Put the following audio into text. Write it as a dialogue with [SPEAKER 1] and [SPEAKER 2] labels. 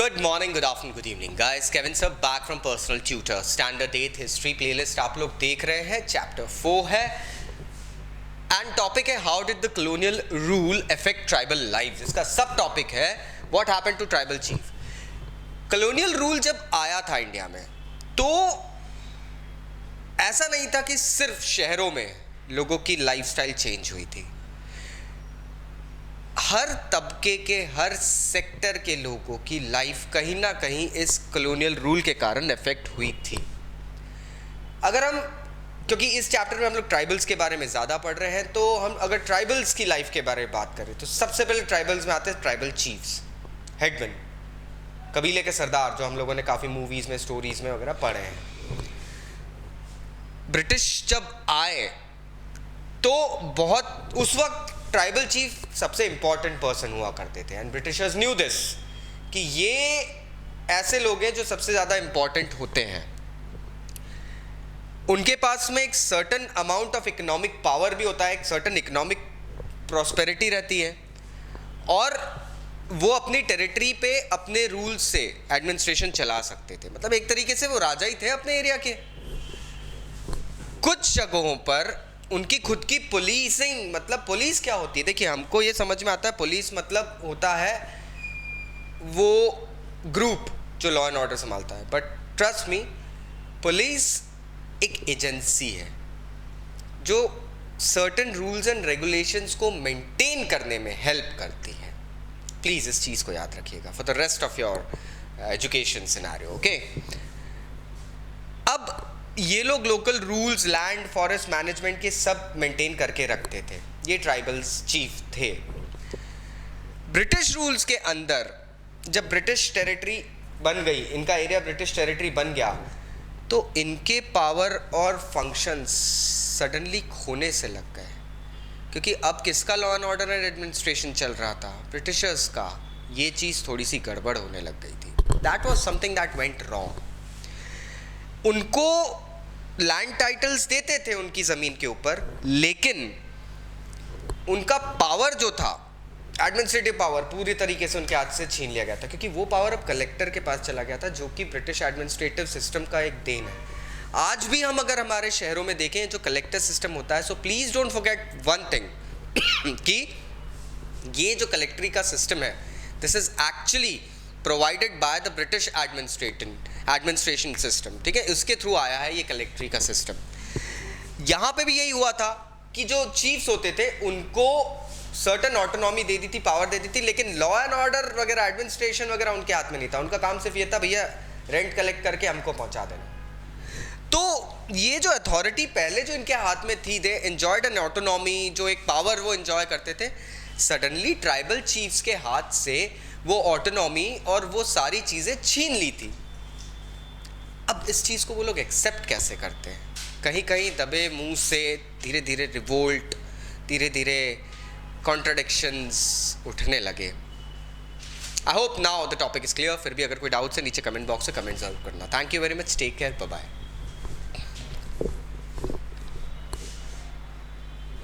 [SPEAKER 1] Good morning, good afternoon, good evening, guys. Kevin sir back from Personal Tutor. Standard 8th History playlist आप लोग देख रहे हैं. Chapter 4 है and topic है How did the colonial rule affect tribal lives. इसका सब topic है What happened to tribal chief. Colonial rule जब आया था इंडिया में तो ऐसा नहीं था कि सिर्फ शहरों में लोगों की लाइफस्टाइल चेंज हुई थी. हर तबके के हर सेक्टर के लोगों की लाइफ कहीं ना कहीं इस कॉलोनियल रूल के कारण इफेक्ट हुई थी. अगर हम क्योंकि इस चैप्टर में हम लोग ट्राइबल्स के बारे में ज़्यादा पढ़ रहे हैं तो हम अगर ट्राइबल्स की लाइफ के बारे में बात करें तो सबसे पहले ट्राइबल्स में आते हैं ट्राइबल चीफ्स, हेडमैन, कबीले के सरदार, जो हम लोगों ने काफ़ी मूवीज़ में स्टोरीज़ में वगैरह पढ़े हैं. ब्रिटिश जब आए तो बहुत उस वक्त ट्राइबल चीफ सबसे इंपॉर्टेंट पर्सन हुआ करते थे एंड ब्रिटिशर्स न्यू दिस कि ये ऐसे लोग हैं जो सबसे ज़्यादा इंपॉर्टेंट होते हैं. उनके पास में एक certain amount of economic power भी होता है, एक सर्टन इकोनॉमिक प्रॉस्पेरिटी रहती है और वो अपनी टेरिटरी पे अपने रूल से एडमिनिस्ट्रेशन चला सकते थे. मतलब एक तरीके से वो राजा ही थे अपने एरिया के. कुछ जगहों पर उनकी खुद की पुलिसिंग, मतलब पुलिस क्या होती है, देखिए हमको ये समझ में आता है पुलिस मतलब होता है वो ग्रुप जो लॉ एंड ऑर्डर संभालता है, बट ट्रस्ट मी पुलिस एक एजेंसी है जो सर्टेन रूल्स एंड रेगुलेशंस को मेंटेन करने में हेल्प करती है. प्लीज़ इस चीज़ को याद रखिएगा for the rest of your education scenario. Okay, अब ये लोग local rules, land, forest management के सब मेंटेन करके रखते थे. ये ट्राइबल्स चीफ थे. ब्रिटिश रूल्स के अंदर जब ब्रिटिश टेरिटरी बन गई, इनका एरिया ब्रिटिश टेरिटरी बन गया, तो इनके पावर और फंक्शंस सडनली खोने से लग गए. क्योंकि अब किसका law and order and administration चल रहा था? ब्रिटिशर्स का. ये चीज़ थोड़ी सी गड़बड़ होने लग गई थी. That was something that went wrong. उनको लैंड टाइटल्स देते थे उनकी ज़मीन के ऊपर, लेकिन उनका पावर जो था, एडमिनिस्ट्रेटिव पावर, पूरी तरीके से उनके हाथ से छीन लिया गया था. क्योंकि वो पावर अब कलेक्टर के पास चला गया था, जो कि ब्रिटिश एडमिनिस्ट्रेटिव सिस्टम का एक देन है. आज भी हम अगर हमारे शहरों में देखें जो कलेक्टर सिस्टम होता है, so please don't forget one thing कि ये जो कलेक्टरी का सिस्टम है, this is actually provided by the British administration system. ठीक है, उसके थ्रू आया है ये कलेक्टरी का सिस्टम. यहाँ पे भी यही हुआ था कि जो चीफ्स होते थे उनको सर्टन ऑटोनॉमी दे दी थी, पावर दे दी थी, लेकिन लॉ एंड ऑर्डर वगैरह, एडमिनिस्ट्रेशन वगैरह उनके हाथ में नहीं था. उनका काम सिर्फ ये था, भैया रेंट कलेक्ट करके हमको पहुँचा देना. तो ये जो अथॉरिटी पहले जो इनके हाथ में थी, दे एंजॉयड एन ऑटोनॉमी, जो एक पावर वो एंजॉय करते थे. सडनली ट्राइबल चीफ्स के हाथ से वो ऑटोनॉमी और वो सारी चीज़ें छीन ली थी. अब इस चीज़ को वो लोग एक्सेप्ट कैसे करते हैं? कहीं कहीं दबे मुंह से धीरे धीरे रिवोल्ट, धीरे धीरे कॉन्ट्रडिक्शंस उठने लगे. I hope now the topic is clear. फिर भी अगर कोई डाउट्स है नीचे कमेंट बॉक्स में कमेंट जरूर करना. Thank you very much. Take care. Bye bye.